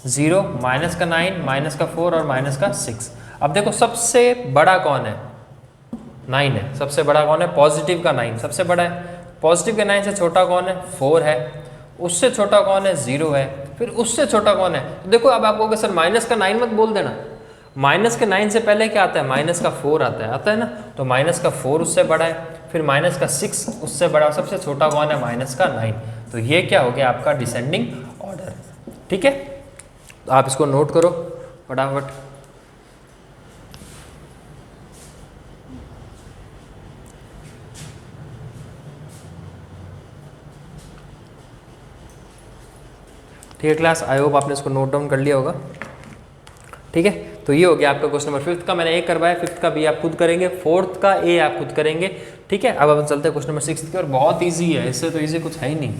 0, माइनस का 9, माइनस का 4 और माइनस का 6। अब देखो सबसे बड़ा कौन है, 9 है। सबसे बड़ा कौन है, पॉजिटिव का 9 सबसे बड़ा है। पॉजिटिव के 9 से छोटा कौन है, 4 है। उससे छोटा कौन है, 0 है। फिर उससे छोटा कौन है, तो देखो अब आपको कहोगे सर माइनस का 9 मत बोल देना। माइनस के 9 से पहले क्या आता है, माइनस का 4 आता है ना। तो माइनस का 4 उससे बड़ा है, फिर माइनस का 6 उससे बड़ा, सबसे छोटा कौन है, माइनस का 9। तो ये क्या हो गया आपका डिसेंडिंग ऑर्डर, ठीक है। तो आप इसको नोट करो फटाफट। ठीक है क्लास, आई होप आपने इसको नोट डाउन कर लिया होगा, ठीक है। तो ये हो गया आपका क्वेश्चन नंबर 5th का मैंने ए करवाया, 5th का बी आप खुद करेंगे, 4th का ए आप खुद करेंगे, ठीक है। अब अपन चलते हैं क्वेश्चन नंबर 6 की और। बहुत इजी है, इससे तो इजी कुछ है ही नहीं,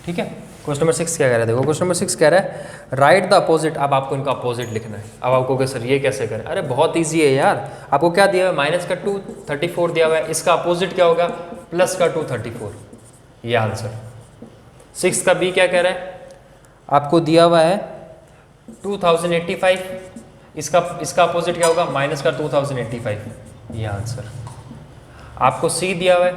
ठीक है। क्वेश्चन नंबर 6 क्या कह रहा है, देखो क्वेश्चन नंबर 6 कह रहा है राइट द अपोजिट। अब आपको इनका अपोजिट लिखना है। अब आपको क्या सर ये कैसे करें, अरे बहुत ईजी है यार। आपको क्या दिया हुआ है, माइनस का 234 दिया हुआ है, इसका अपोजिट क्या होगा, प्लस का 234, ये आंसर। 6 का बी क्या कह रहा है, आपको दिया हुआ है 2085, इसका अपोजिट क्या होगा, माइनस का 2085, ये आंसर। आपको सी दिया हुआ है,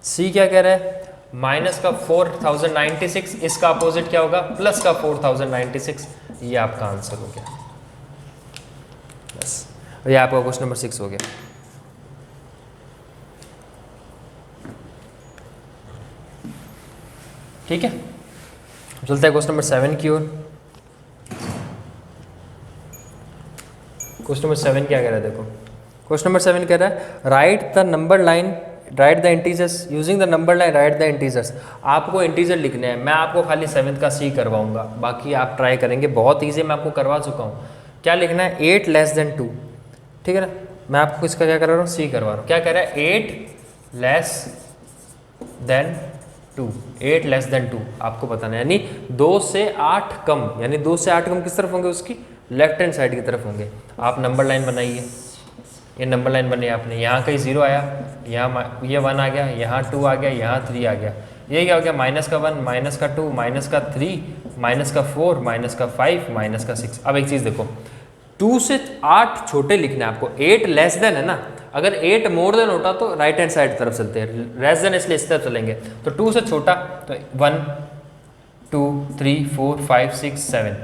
सी क्या कह रहा है, माइनस का 4096, इसका अपोजिट क्या होगा, प्लस का 4096, ये आपका आंसर हो गया। बस ये आपका क्वेश्चन नंबर 6 हो गया। ठीक है, चलते हैं क्वेश्चन नंबर 7 की ओर। क्वेश्चन नंबर 7 क्या कह रहा है, देखो क्वेश्चन नंबर 7 कह रहा है right the number line, right the integers using the number line, right the integers. आपको इंटीजर लिखने हैं, मैं आपको खाली 7th का सी करवाऊंगा, बाकी आप ट्राई करेंगे। बहुत ईजी मैं आपको करवा चुका हूँ। क्या लिखना है, 8 <2, ठीक है ना। मैं आपको इसका क्या करा रहा हूँ, सी करवा रहा हूँ। क्या कह रहा है, 8 लेस देन 2, 8 लेस देन 2 आपको बताना है, यानी 2 से 8 कम, यानी 2 से 8 कम किस तरफ होंगे, उसकी लेफ्ट हैंड साइड की तरफ होंगे। आप नंबर लाइन बनाइए, ये नंबर लाइन बनी आपने, यहाँ कहीं 0 आया, यहाँ ये 1 आ गया, यहाँ 2 आ गया, यहाँ 3 आ गया, ये क्या हो गया, माइनस का 1, माइनस का 2, माइनस का 3, माइनस का 4, माइनस का 5, माइनस का 6। अब एक चीज़ देखो, 2 से 8 छोटे लिखना है आपको, 8 लेस देन है ना, अगर 8 मोर देन होता तो राइट हैंड साइड तरफ चलते हैं, लेस देन इसलिए इस तरफ चलेंगे। तो 2 से छोटा तो 1 2 3 4 5 6 7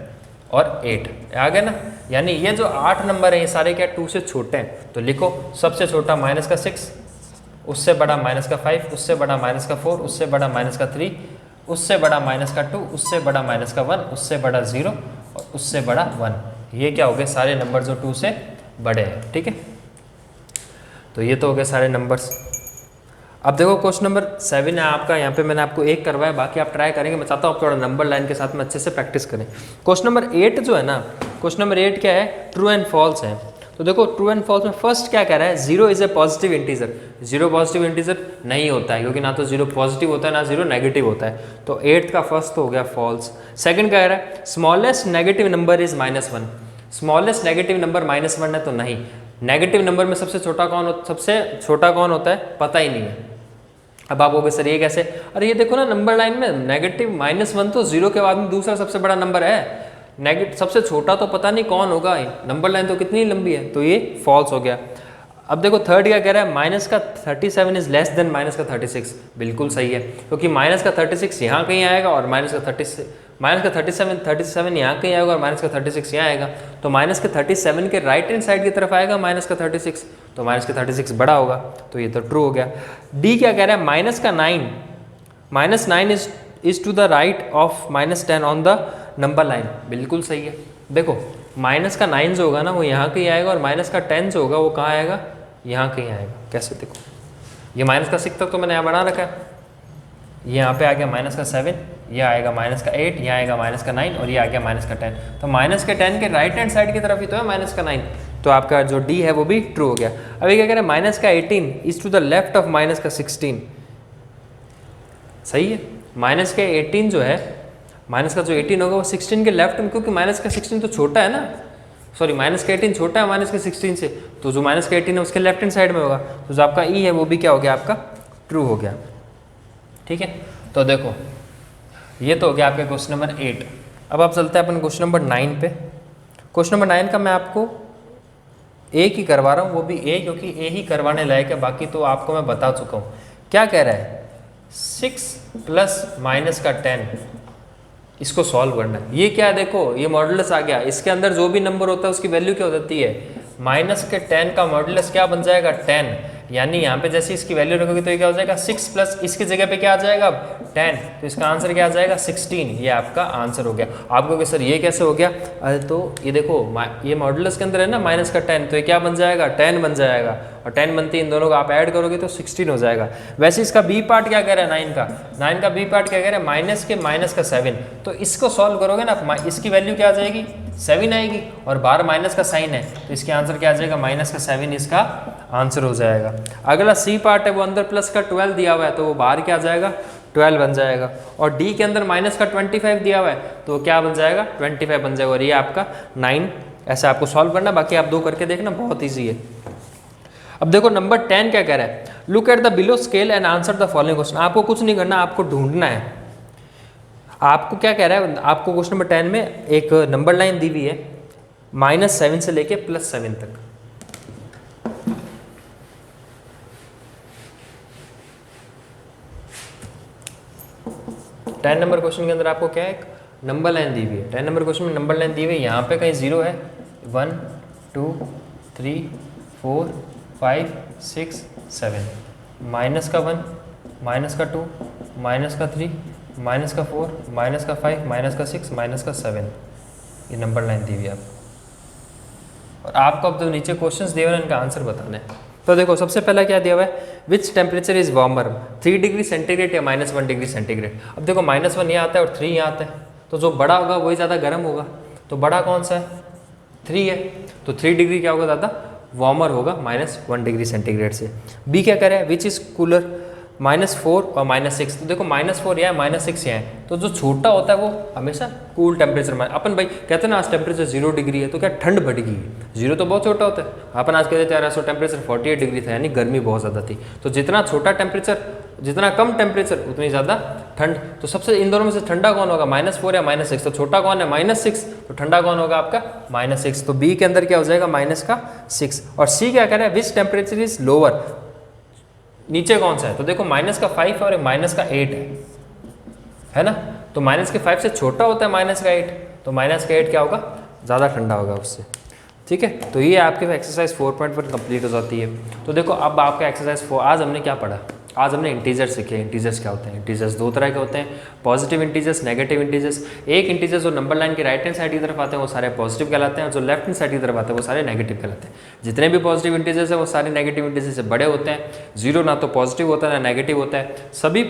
और 8 आ गया ना, यानी ये जो 8 नंबर है ये सारे क्या 2 से छोटे हैं। तो लिखो सबसे छोटा माइनस का 6, उससे बड़ा माइनस का 5, उससे बड़ा माइनस का 4, उससे बड़ा माइनस का 3, उससे बड़ा माइनस का 2, उससे बड़ा माइनस का 1, उससे बड़ा 0 और उससे बड़ा 1। ये क्या हो गए, सारे नंबर जो 2 से बड़े हैं। ठीक है, तो ये तो हो गए सारे नंबर्स। अब देखो क्वेश्चन नंबर 7 है आपका, यहाँ पे मैंने आपको 1 करवाया, बाकी आप ट्राई करेंगे। मैं चाहता हूँ आप थोड़ा नंबर लाइन के साथ में अच्छे से प्रैक्टिस करें। क्वेश्चन नंबर 8 जो है ना, क्वेश्चन नंबर 8 क्या है, ट्रू एंड फॉल्स है। तो देखो ट्रू एंड फॉल्स में फर्स्ट क्या कह रहा है, 0 is a positive integer. 0 positive integer नहीं होता है, क्योंकि ना तो 0 पॉजिटिव होता है ना 0 नेगेटिव होता है। तो 8 का फर्स्ट तो हो गया फॉल्स। सेकंड क्या कह रहा है, smallest negative number is -1। Smallest negative number -1 है, तो नहीं। नेगेटिव नंबर में सबसे छोटा कौन होता है, पता ही नहीं है। अब आप बोलोगे सर ये कैसे, अरे ये देखो ना नंबर लाइन में नेगेटिव -1 तो 0 के बाद में दूसरा सबसे बड़ा नंबर है, नेगेटिव सबसे छोटा तो पता नहीं कौन होगा, नंबर लाइन तो कितनी लंबी है, तो ये फॉल्स हो गया। अब देखो थर्ड क्या कह रहा है, माइनस का 37 इज लेस देन माइनस का 36। बिल्कुल सही है, क्योंकि माइनस का 36 यहाँ कहीं आएगा और माइनस का 37 यहाँ कहीं आएगा और माइनस का 36 यहाँ आएगा। तो माइनस के 37 के राइट हैंड साइड की तरफ आएगा माइनस का 36, तो माइनस का 36 बड़ा होगा, तो ये तो ट्रू हो गया। डी क्या कह रहा है, -9 is to the right of -10 on the number line. बिल्कुल सही है। देखो माइनस का 9 जो होगा ना वो यहाँ कहीं आएगा और माइनस का 10 जो होगा वो कहाँ आएगा, यहाँ कहीं आएगा। कैसे, देखो ये माइनस का 6 तक तो मैंने यहाँ बना रखा है, ये यहाँ पे आ गया माइनस का 7, ये आएगा माइनस का 8, यहाँ आएगा माइनस का 9 और ये आ गया माइनस का 10। तो माइनस के 10 के राइट हैंड साइड की तरफ ही तो है माइनस का 9, तो आपका जो डी है वो भी ट्रू हो गया। अभी क्या कह रहे हैं, माइनस का 18 is to the left of minus का 16। सही है, माइनस के 18 जो है, माइनस का जो 18 होगा वो 16 के लेफ्ट में, क्योंकि माइनस का 16 तो छोटा है ना, सॉरी माइनस का 18 छोटा है माइनस के 16 से, तो जो माइनस का 18 है उसके लेफ्ट हैंड साइड में होगा, तो जो आपका ई है वो भी क्या हो गया, आपका ट्रू हो गया। ठीक है, तो देखो ये तो हो गया आपका क्वेश्चन नंबर 8। अब आप चलते हैं अपन क्वेश्चन नंबर 9 पे। क्वेश्चन नंबर 9 का मैं आपको एक ही करवा रहा हूँ, वो भी ए, क्योंकि ए ही करवाने लायक है, बाकी तो आपको मैं बता चुका हूँ। क्या कह रहा है, 6 प्लस माइनस का 10, इसको सॉल्व करना है। ये क्या है, देखो ये मॉडुलस आ गया, इसके अंदर जो भी नंबर होता है उसकी वैल्यू क्या हो जाती है, माइनस के 10 का मॉडुलस क्या बन जाएगा, 10। यानी यहाँ पे जैसे इसकी वैल्यू रखोगे तो ये क्या हो जाएगा, 6 प्लस इसकी जगह पे क्या आ जाएगा, 10, तो इसका आंसर क्या आ जाएगा, 16। ये आपका आंसर हो गया। आप कहोगे सर ये कैसे हो गया, अरे तो ये देखो ये मॉडुलस के अंदर है ना माइनस का 10, तो ये क्या बन जाएगा, 10 बन जाएगा, और 10 बनती है, इन दोनों को आप ऐड करोगे तो 16 हो जाएगा। वैसे इसका बी पार्ट क्या कह रहा है, 9 का बी पार्ट क्या कह रहा है, माइनस के माइनस का 7। तो इसको सॉल्व करोगे ना, इसकी वैल्यू क्या आ जाएगी, 7 आएगी, और बाहर माइनस का साइन है, तो इसके आंसर क्या आ जाएगा, माइनस का 7 इसका आंसर हो जाएगा। अगला सी पार्ट है वो अंदर प्लस का 12 दिया हुआ है, तो वो बाहर क्या आ जाएगा, 12 बन जाएगा। और डी के अंदर माइनस का 25 दिया हुआ है, तो क्या बन जाएगा, 25 बन जाएगा। और ये आपका 9, ऐसे आपको सॉल्व करना, बाकी आप 2 करके देखना, बहुत ईजी है। अब देखो नंबर 10 क्या कह रहा है, look at the below scale and answer the following question. आपको कुछ नहीं करना, आपको ढूंढना है। आपको क्या कह रहा है, आपको क्वेश्चन नंबर 10 में एक नंबर लाइन दी हुई है -7 से लेके +7 तक। टेन नंबर क्वेश्चन के अंदर आपको क्या है, एक नंबर लाइन दी हुई है। 10 नंबर क्वेश्चन में नंबर लाइन दी हुई है, यहाँ पे कहीं 0 है, 1 2 3 4 5 6 7, माइनस का 1, माइनस का 2, माइनस का 3, माइनस का 4, माइनस का 5, माइनस का 6, माइनस का 7, ये नंबर लाइन दी हुई है आपको। और आपको अब जो नीचे क्वेश्चंस दिए हुए हैं इनका आंसर बताना है। तो देखो सबसे पहला क्या दिया हुआ है, which temperature is warmer, 3 degree centigrade या -1 डिग्री सेंटीग्रेड। अब देखो -1 यहाँ आता है और 3 यहाँ आता है, तो जो बड़ा होगा वही ज़्यादा गर्म होगा। तो बड़ा कौन सा है, 3 है, तो 3 डिग्री क्या होगा, ज़्यादा वार्मर होगा -1 डिग्री सेंटीग्रेड से। बी क्या करें, विच इज़ कूलर, -4 और -6। तो देखो -4 यहाँ है, -6 यहाँ है, तो जो छोटा होता है वो हमेशा कूल टेम्परेचर में। अपन भाई कहते हैं ना आज टेम्परेचर 0 डिग्री है तो क्या ठंड बढ़ गई है, 0 तो बहुत छोटा होता है। अपन आज कहते थे यार टेम्परेचर 48 डिग्री था, यानी गर्मी बहुत ज़्यादा थी। तो जितना छोटा टेम्परेचर, जितना कम टेम्परेचर उतनी ज़्यादा ठंड। तो सबसे इन दोनों में से ठंडा कौन होगा, -4 या -6। तो छोटा कौन है, -6, तो ठंडा कौन होगा आपका -6। तो बी के अंदर क्या हो जाएगा, -6। और सी क्या कह रहा है, विच टेम्परेचर इज लोअर, नीचे कौन सा है। तो देखो -5 और -8 है ना। तो -5 से छोटा होता है -8, तो -8 क्या होगा, ज़्यादा ठंडा होगा उससे। ठीक है, तो ये आपके एक्सरसाइज 4.1 कंप्लीट हो जाती है। तो देखो अब आपका एक्सरसाइज 4, आज हमने क्या पढ़ा, आज हमने इंटीजर्स सीखे। इंटीजर्स क्या होते हैं, इंटीजर्स दो तरह के होते हैं, पॉजिटिव इंटीजर्स, नेगेटिव इंटीजर्स। एक इंटीजर्स जो नंबर लाइन के राइट हैंड साइड की तरफ आते हैं वो सारे पॉजिटिव कहलाते हैं, और जो लेफ्ट हैंड साइड की तरफ आते हैं वो सारे नेगेटिव कहलाते हैं। जितने भी पॉजिटिव इंटीजर्स हैं वो सारे नेगेटिव इंटीजर्स से बड़े होते हैं। 0 ना तो पॉजिटिव होता है ना नेगेटिव होता है। सभी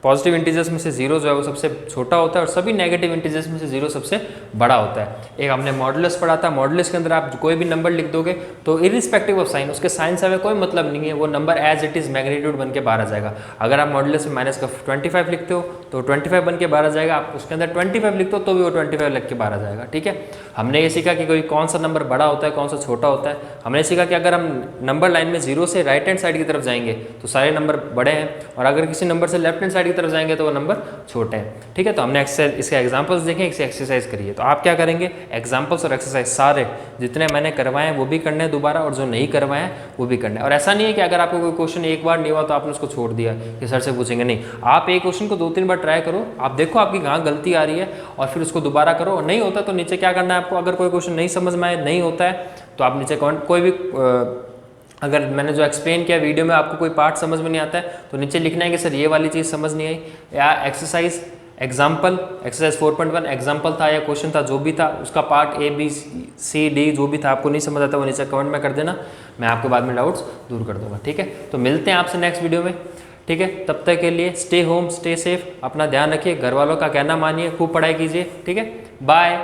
पॉजिटिव इंटीजर्स में से 0 जो है वो सबसे छोटा होता है, और सभी नेगेटिव इंटीजर्स में से 0 सबसे बड़ा होता है। एक हमने मॉडुलस पढ़ा था, मॉडुलस के अंदर आप कोई भी नंबर लिख दोगे तो इरिस्पेक्टिव ऑफ साइन, उसके साइन से हमें कोई मतलब नहीं है, वो number as it is magnitude बन के बाहर आ जाएगा। अगर आप मॉडुलस में -25 लिखते हो तो 25 बन के बाहर आ जाएगा, आप उसके अंदर 25 लिखते हो तो भी वो 25 लिख के बाहर आ जाएगा। ठीक है, हमने ये सीखा कि कोई कौन सा नंबर बड़ा होता है, कौन सा छोटा होता है। हमने सीखा कि अगर हम नंबर लाइन में 0 से राइट हैंड साइड की तरफ जाएंगे तो सारे नंबर बड़े हैं, और अगर किसी नंबर से लेफ्ट हैंड साइड की तरफ जाएंगे तो वो नंबर छोटे हैं। ठीक है, तो हमने एक्सरसाइज, इसके एग्जांपल्स देखें, इससे एक्सरसाइज करिए। तो आप क्या करेंगे, एग्जांपल्स और एक्सरसाइज सारे जितने मैंने करवाए हैं वो भी करने हैं दोबारा, और जो नहीं करवाए हैं वो भी करने हैं। और ऐसा नहीं है कि अगर आपको कोई क्वेश्चन एक बार नहीं हुआ तो आपने उसको छोड़ दिया कि सर से पूछेंगे, नहीं। आप एक क्वेश्चन को 2-3 बार ट्राई करो, आप देखो आपकी कहाँ गलती आ रही है, और फिर उसको दोबारा करो। और नहीं होता तो नीचे क्या करना है आपको, अगर कोई क्वेश्चन नहीं समझ में आए, नहीं होता है तो आप नीचे कोई भी अगर मैंने जो एक्सप्लेन किया वीडियो में आपको कोई पार्ट समझ में नहीं आता है तो नीचे लिखना है कि सर ये वाली चीज़ समझ नहीं आई, या एक्सरसाइज एग्जाम्पल, एक्सरसाइज 4.1 एग्जाम्पल था या क्वेश्चन था, जो भी था उसका part A B C D जो भी था आपको नहीं समझ आता वो नीचे कमेंट में कर देना, मैं आपके बाद में डाउट्स दूर कर दूंगा। ठीक है, तो मिलते हैं आपसे नेक्स्ट वीडियो में। ठीक है, तब तक के लिए स्टे होम, स्टे सेफ, अपना ध्यान रखिए, घर वालों का कहना मानिए, खूब पढ़ाई कीजिए। ठीक है, बाय।